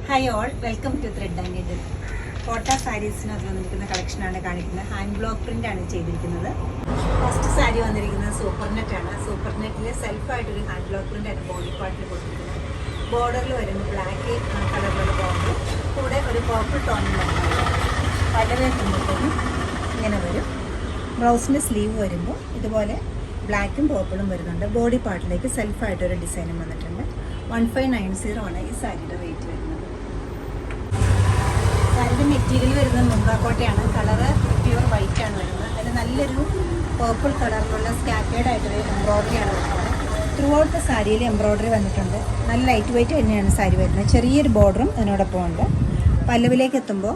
Hi all, welcome to thread and needle. Kota സാരീസിനകത്ത് വന്നിരിക്കുന്ന കളക്ഷനാണ് കാണിക്കുന്നത്. ഹാൻഡ് ബ്ലോക്ക് പ്രിൻ്റാണ് ചെയ്തിരിക്കുന്നത്. ഫസ്റ്റ് സാരി വന്നിരിക്കുന്നത് സൂപ്പർ നെറ്റാണ്. സൂപ്പർ നെറ്റിൽ സെൽഫായിട്ടൊരു ഹാൻഡ് ബ്ലോക്ക് പ്രിൻ്റാണ് ബോഡി പാർട്ടിൽ കൊടുത്തിരിക്കുന്നത്. ബോർഡറിൽ വരുമ്പോൾ ബ്ലാക്ക് കളറിലുള്ള ബോർഡർ, കൂടെ ഒരു പർപ്പിൾ ടോണിലാണ് പലവേക്കുമ്പോഴത്തേക്കും ഇങ്ങനെ വരും. ബ്ലൗസിൻ്റെ സ്ലീവ് വരുമ്പോൾ ഇതുപോലെ ബ്ലാക്കും പർപ്പിളും വരുന്നുണ്ട്. ബോഡി പാർട്ടിലേക്ക് സെൽഫായിട്ടൊരു ഡിസൈനും വന്നിട്ടുണ്ട്. 1590 ആണ് ഈ സാരിയുടെ റേറ്റ് വരുന്നത്. സാരിയുടെ മെറ്റീരിയൽ വരുന്നത് മുങ്കാക്കോട്ടയാണ്. കളറ് പ്യൂർ വൈറ്റ് ആണ് വരുന്നത്. അതിൽ നല്ലൊരു പർപ്പിൾ കളറിലുള്ള സ്കാറ്റേഡ് ആയിട്ടൊരു എംബ്രോയ്ഡറിയാണ് വരുന്നത്. ത്രൂ ഔട്ട് ദ സാരിയിൽ എംബ്രോയ്ഡറി വന്നിട്ടുണ്ട്. നല്ല ലൈറ്റ് വെയിറ്റ് തന്നെയാണ് സാരി വരുന്നത്. ചെറിയൊരു ബോർഡറും അതിനോടൊപ്പം ഉണ്ട്. പല്ലവിലേക്ക് എത്തുമ്പോൾ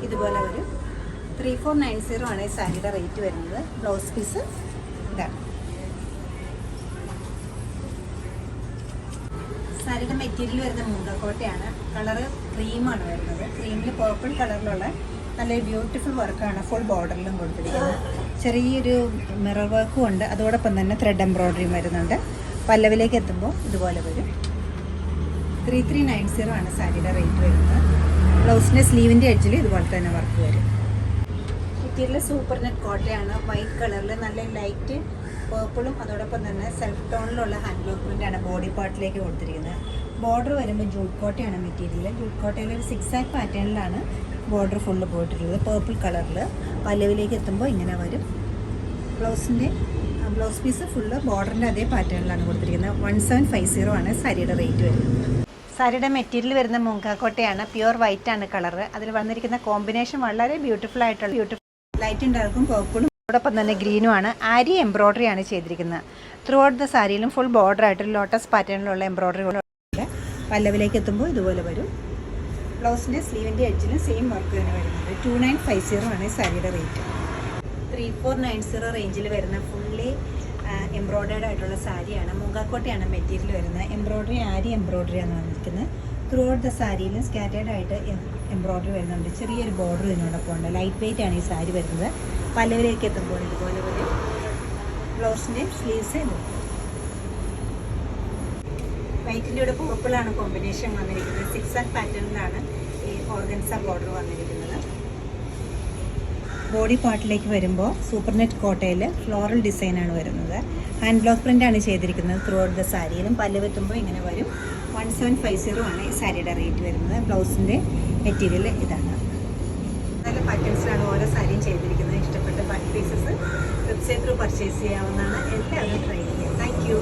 ഇതുപോലെ ഒരു 3490 ആണ് ഈ സാരിയുടെ റേറ്റ് വരുന്നത്. ബ്ലൗസ് പീസ് ഇതാണ്. സാരിയുടെ മെറ്റീരിയൽ വരുന്നത് മുണ്ടക്കോട്ടയാണ്. കളറ് ക്രീമാണ് വരുന്നത്. ക്രീമിൽ പർപ്പിൾ കളറിലുള്ള നല്ലൊരു ബ്യൂട്ടിഫുൾ വർക്കാണ് ഫുൾ ബോർഡറിലും കൊടുത്തിരിക്കുന്നത്. ചെറിയൊരു മിറർ വർക്കും ഉണ്ട്. അതോടൊപ്പം തന്നെ ത്രെഡ് എംബ്രോയ്ഡറിയും വരുന്നുണ്ട്. പല്ലവിലേക്ക് എത്തുമ്പോൾ ഇതുപോലെ വരും. 3390 ആണ് സാരിയുടെ റേറ്റ് വരുന്നത്. ബ്ലൗസിൻ്റെ സ്ലീവിൻ്റെ എഡ്ജിൽ ഇതുപോലെ തന്നെ വർക്ക് വരും. മെറ്റീരിയൽ സൂപ്പർ നെറ്റ് കോട്ടയാണ്. വൈറ്റ് കളറിൽ നല്ല ലൈറ്റ് പേർപ്പിളും അതോടൊപ്പം തന്നെ സെൽഫ് ടോണിലുള്ള ഹാൻഡ് ബ്ലോക്ക് പ്രിൻ്റാണ് ബോഡി പാർട്ടിലേക്ക് കൊടുത്തിരിക്കുന്നത്. ബോർഡർ വരുമ്പോൾ ജൂട്ട് കോട്ടയാണ് മെറ്റീരിയൽ. ജൂട്ട് കോട്ടയിൽ ഒരു 6 പാറ്റേണിലാണ് ബോർഡർ ഫുള്ള് പോയിട്ടുള്ളത്, പേർപ്പിൾ കളറിൽ. പല്ലവിലേക്ക് എത്തുമ്പോൾ ഇങ്ങനെ വരും. ബ്ലൗസ് പീസ് ഫുള്ള് ബോർഡറിൻ്റെ അതേ പാറ്റേണിലാണ് കൊടുത്തിരിക്കുന്നത്. 1750 ആണ് സാരിയുടെ റേറ്റ് വരുന്നത്. സാരിയുടെ മെറ്റീരിയൽ വരുന്ന മുങ്കാക്കോട്ടയാണ്. പ്യുവർ വൈറ്റ് ആണ് കളറ്. അതിൽ വന്നിരിക്കുന്ന കോമ്പിനേഷൻ വളരെ ബ്യൂട്ടിഫുൾ ലൈറ്റ് ഉണ്ടാകും പേർപ്പിളും അതോടൊപ്പം തന്നെ ഗ്രീനുമാണ്. ആരി എംബ്രോയ്ഡറി ആണ് ചെയ്തിരിക്കുന്നത്. ത്രൂ ഔട്ട് ദ സാരിയിലും ഫുൾ ബോർഡർ ആയിട്ട് ലോട്ടസ് പാറ്റേണിലുള്ള എംബ്രോയ്ഡറി. പല്ലവിലേക്ക് എത്തുമ്പോൾ ഇതുപോലെ വരും. ബ്ലൗസിൻ്റെ സ്ലീവിൻ്റെ എഡ്ജിലും സെയിം വർക്ക് തന്നെ വരുന്നത്. 2950 ആണ് സാരിയുടെ റേറ്റ്. 3490 റേഞ്ചിൽ വരുന്ന ഫുള്ളി എംബ്രോയ്ഡേർഡ് ആയിട്ടുള്ള സാരിയാണ്. മുങ്കാക്കോട്ടയാണ് മെറ്റീരിയൽ വരുന്നത്. എംബ്രോയ്ഡറി ആരി എംബ്രോയ്ഡറി ആണ് വന്നിരിക്കുന്നത്. ത്രൂ ഔട്ട് ദ സാരിയിലും സ്കാറ്റേഡ് ആയിട്ട് എംബ്രോയ്ഡറി വരുന്നുണ്ട്. ചെറിയൊരു ബോർഡർ ഇതിനോടൊപ്പം ഉണ്ട്. ലൈറ്റ് വെയിറ്റ് ആണ് ഈ സാരി വരുന്നത്. പല്ലവിലേക്ക് എത്തുമ്പോൾ ഇതുപോലെ വരും. ബ്ലൗസിൻ്റെ സ്ലീവ്സ് വൈറ്റിൻ്റെ കൂടെ പർപ്പിളാണ് കോമ്പിനേഷൻ വന്നിരിക്കുന്നത്. 6 പാറ്റേണിലാണ് ഈ ഓർഗൻസ ബോർഡർ വന്നിരിക്കുന്നത്. ബോഡി പാർട്ടിലേക്ക് വരുമ്പോൾ സൂപ്പർ നെറ്റ് കോട്ടയിൽ ഫ്ലോറൽ ഡിസൈനാണ് വരുന്നത്. ഹാൻഡ് ബ്ലോക്ക് പ്രിൻ്റാണ് ചെയ്തിരിക്കുന്നത് ത്രൂ ഔട്ട് ദ സാരിയിലും. പല്ലവെത്തുമ്പോൾ ഇങ്ങനെ വരും. 1750 ആണ് ഈ സാരിയുടെ റേറ്റ് വരുന്നത്. ബ്ലൗസിൻ്റെ മെറ്റീരിയൽ ഇതാണ്. നല്ല പാറ്റേൺസിലാണ് ഓരോ സാരിയും ചെയ്തിരിക്കുന്നത്. ഇഷ്ടപ്പെട്ട back pieces website through purchase ചെയ്യാവുന്നതാണ്. എല്ലാവരും ട്രൈ ചെയ്യുക. Thank you.